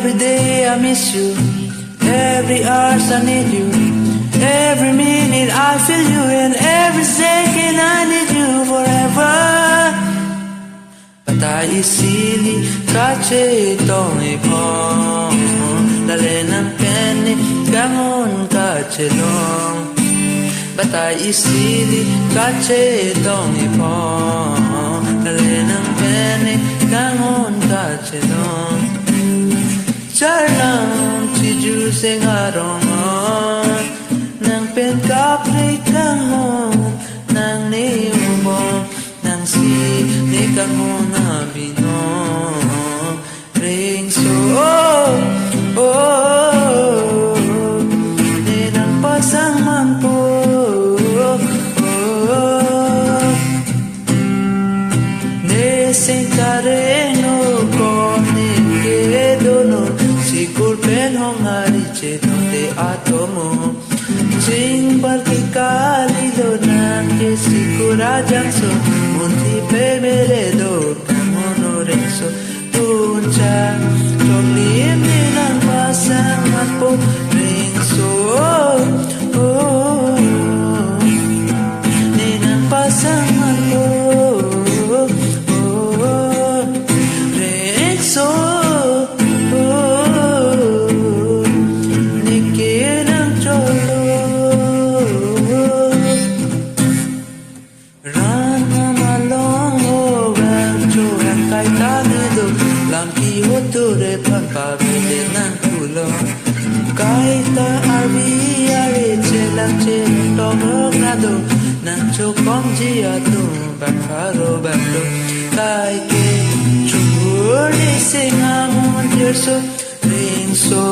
Every day I miss you, every hour I need you, every minute I feel you, and every second I need you forever. Patay isili kache tongi pong, dale ng kene gangon kache long. Patay isili kache tongi pong, dale ng kene gangon kache long. Charlang chiju sing arongon, nang pen kapri kahon, nang niumong, nang si ni kahon na binon. Ring so nang pasang man po. Ne sing kareno ko ni kedono. Sikulpen hong hari donde atomo Sing barkikalido nang kesikurajan so Munti pemeledo kamono renso Tunca Choklim nilang pasangan po Ringso Nilang pasangan po Ringso Ture pagpapili ng kulo Kahit arbi are chelang chelong nado Nang chokong jiato bakaro bakro Kahit ke chumur ni singamon yerso Ring so